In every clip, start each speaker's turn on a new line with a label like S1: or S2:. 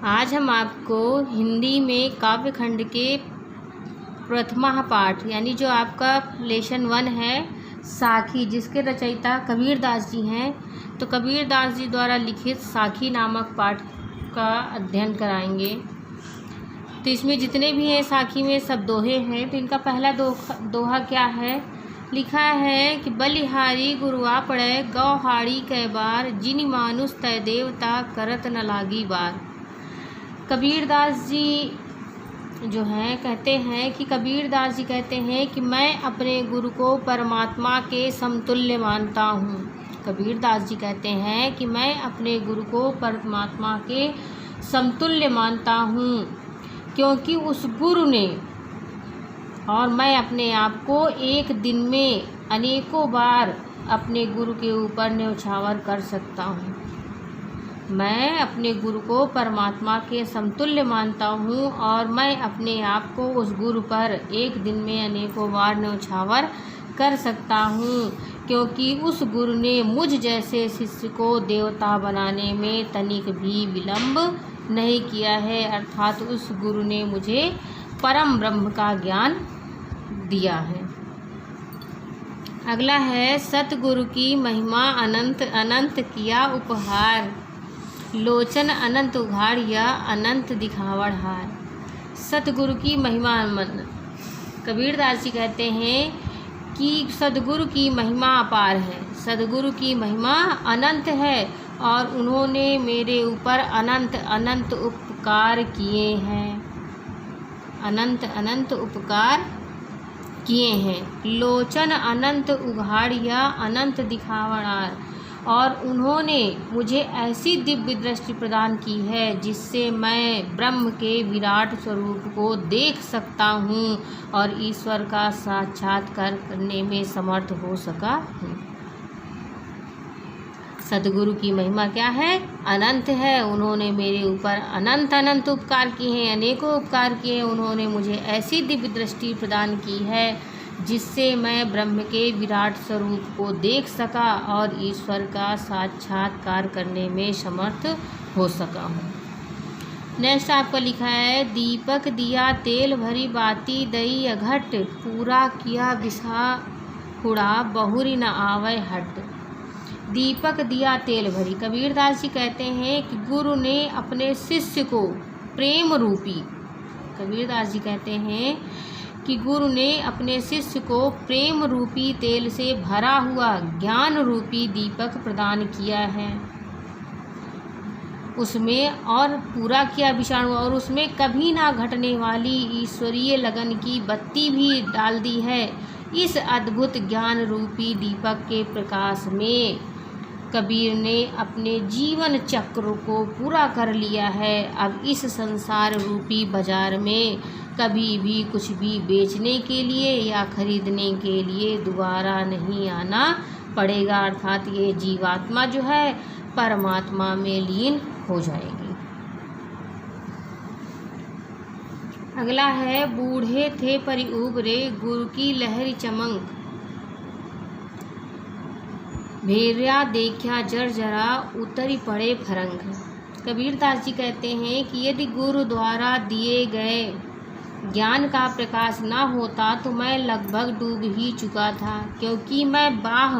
S1: आज हम आपको हिंदी में काव्य खंड के प्रथमा पाठ यानी जो आपका लेसन 1 है साखी, जिसके रचयिता कबीर दास जी हैं, तो कबीर दास जी द्वारा लिखित साखी नामक पाठ का अध्ययन कराएंगे। तो इसमें जितने भी हैं साखी में सब दोहे हैं। तो इनका पहला दोहा क्या है? लिखा है कि बलिहारी गुरुआ पड़े गौहाड़ी कै बार, जिन मानुष तय देवता करत न लागी बार। कबीर दास जी जो हैं कहते हैं कि कबीर दास जी कहते हैं कि मैं अपने गुरु को परमात्मा के समतुल्य मानता हूँ। कबीर दास जी कहते हैं कि मैं अपने गुरु को परमात्मा के समतुल्य मानता हूँ, क्योंकि उस गुरु ने और मैं अपने आप को एक दिन में अनेकों बार अपने गुरु के ऊपर न्यौछावर कर सकता हूँ। मैं अपने गुरु को परमात्मा के समतुल्य मानता हूँ और मैं अपने आप को उस गुरु पर एक दिन में अनेकों बार न्यौछावर कर सकता हूँ, क्योंकि उस गुरु ने मुझ जैसे शिष्य को देवता बनाने में तनिक भी विलंब नहीं किया है। अर्थात उस गुरु ने मुझे परम ब्रह्म का ज्ञान दिया है। अगला है सतगुरु की महिमा अनंत अनंत किया उपहार, लोचन अनंत उघाड़िया अनंत दिखावड़ हार। सतगुरु की महिमा कबीर दास जी कहते हैं कि सदगुरु की महिमा अपार है, सदगुरु की महिमा अनंत है और उन्होंने मेरे ऊपर अनंत अनंत उपकार किए हैं, अनंत अनंत उपकार किए हैं। लोचन अनंत उघाड़िया अनंत दिखावड़ार, और उन्होंने मुझे ऐसी दिव्य दृष्टि प्रदान की है जिससे मैं ब्रह्म के विराट स्वरूप को देख सकता हूँ और ईश्वर का साक्षात्कार करने में समर्थ हो सका हूँ। सदगुरु की महिमा क्या है? अनंत है। उन्होंने मेरे ऊपर अनंत अनंत उपकार किए हैं, अनेकों उपकार किए हैं। उन्होंने मुझे ऐसी दिव्य दृष्टि प्रदान की है जिससे मैं ब्रह्म के विराट स्वरूप को देख सका और ईश्वर का साक्षात्कार करने में समर्थ हो सका हूँ। नेक्स्ट आपका लिखा है दीपक दिया तेल भरी बाती दई अघट, पूरा किया विसा हुड़ा बहुरी न आवे हट। दीपक दिया तेल भरी, कबीर दास जी कहते हैं कि गुरु ने अपने शिष्य को प्रेम रूपी, कबीर दास जी कहते हैं कि गुरु ने अपने शिष्य को प्रेम रूपी तेल से भरा हुआ ज्ञान रूपी दीपक प्रदान किया है, उसमें और पूरा किया विषाणु, और उसमें कभी ना घटने वाली ईश्वरीय लगन की बत्ती भी डाल दी है। इस अद्भुत ज्ञान रूपी दीपक के प्रकाश में कबीर ने अपने जीवन चक्र को पूरा कर लिया है। अब इस संसार रूपी बाजार में कभी भी कुछ भी बेचने के लिए या खरीदने के लिए दोबारा नहीं आना पड़ेगा। अर्थात ये जीवात्मा जो है परमात्मा में लीन हो जाएगी। अगला है बूढ़े थे परि उबरे, गुरु की लहरी चमक, भेरिया देखा जर जरा उतरी पड़े फरंग। कबीर दास जी कहते हैं कि यदि गुरु द्वारा दिए गए ज्ञान का प्रकाश ना होता तो मैं लगभग डूब ही चुका था, क्योंकि मैं बाह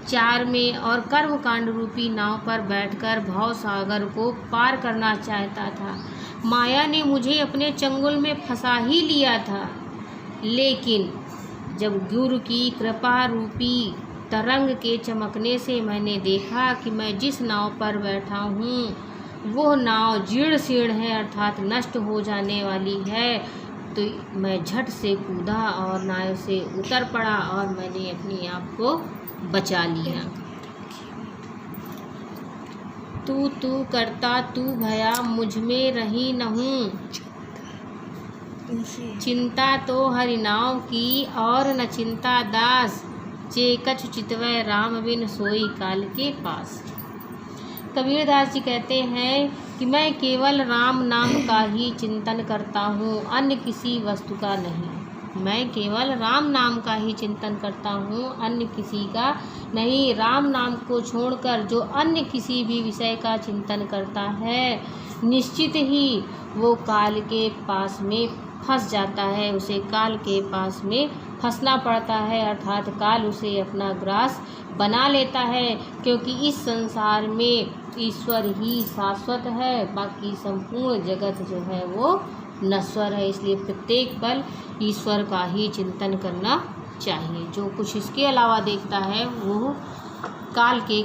S1: 4 में और कर्मकांड रूपी नाव पर बैठकर भव सागर को पार करना चाहता था। माया ने मुझे अपने चंगुल में फंसा ही लिया था, लेकिन जब गुरु की कृपा रूपी तरंग के चमकने से मैंने देखा कि मैं जिस नाव पर बैठा हूँ वो नाव जीर्ण शीर्ण है, अर्थात नष्ट हो जाने वाली है, तो मैं झट से कूदा और नाव से उतर पड़ा और मैंने अपने आप को बचा लिया। तू करता तू भया मुझ में रही नहूँ, चिंता तो हरि नाव की और न चिंता दास, जे कछु चितवै राम बिन सोई काल के पास। कबीर दास जी कहते हैं कि मैं केवल राम नाम का ही चिंतन करता हूँ, अन्य किसी वस्तु का नहीं। मैं केवल राम नाम का ही चिंतन करता हूँ, अन्य किसी का नहीं। राम नाम को छोड़कर जो अन्य किसी भी विषय का चिंतन करता है, निश्चित ही वो काल के पास में फंस जाता है, उसे काल के पास में फंसना पड़ता है, अर्थात काल उसे अपना ग्रास बना लेता है। क्योंकि इस संसार में ईश्वर ही शाश्वत है, बाकी संपूर्ण जगत जो है वो नश्वर है। इसलिए प्रत्येक पल ईश्वर का ही चिंतन करना चाहिए। जो कुछ इसके अलावा देखता है वो काल के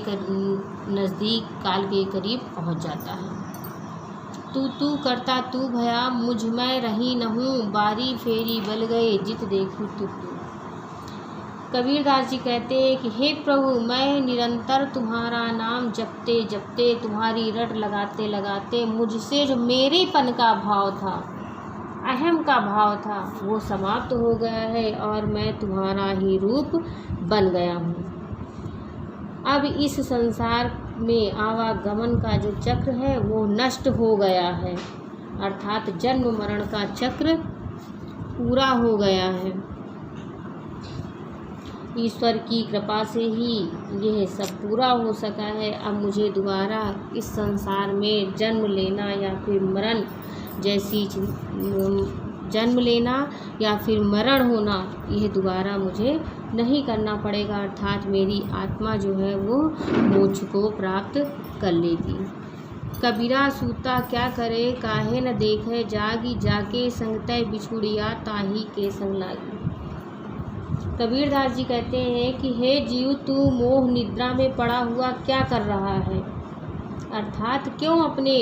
S1: नज़दीक, काल के करीब पहुंच जाता है। तू करता तू भया, मुझ में रही नहूँ, बारी फेरी बल गए, जित देखूँ तू। कबीरदास जी कहते हैं कि हे प्रभु, मैं निरंतर तुम्हारा नाम जपते जपते, तुम्हारी रट लगाते लगाते, मुझसे जो मेरेपन का भाव था, अहम का भाव था, वो समाप्त हो गया है और मैं तुम्हारा ही रूप बन गया हूँ। अब इस संसार में आवागमन का जो चक्र है वो नष्ट हो गया है, अर्थात जन्म मरण का चक्र पूरा हो गया है। ईश्वर की कृपा से ही यह सब पूरा हो सका है। अब मुझे दोबारा इस संसार में जन्म लेना या फिर मरण जैसी जन्म लेना या फिर मरण होना, यह दोबारा मुझे नहीं करना पड़ेगा, अर्थात मेरी आत्मा जो है वो मोक्ष को प्राप्त कर लेगी। कबीरा सूता क्या करे, काहे न देखे, जागी जाके संगतय बिछुड़िया, ताही के संग लागी। कबीरदास जी कहते हैं कि हे जीव, तू मोह निद्रा में पड़ा हुआ क्या कर रहा है, अर्थात क्यों अपने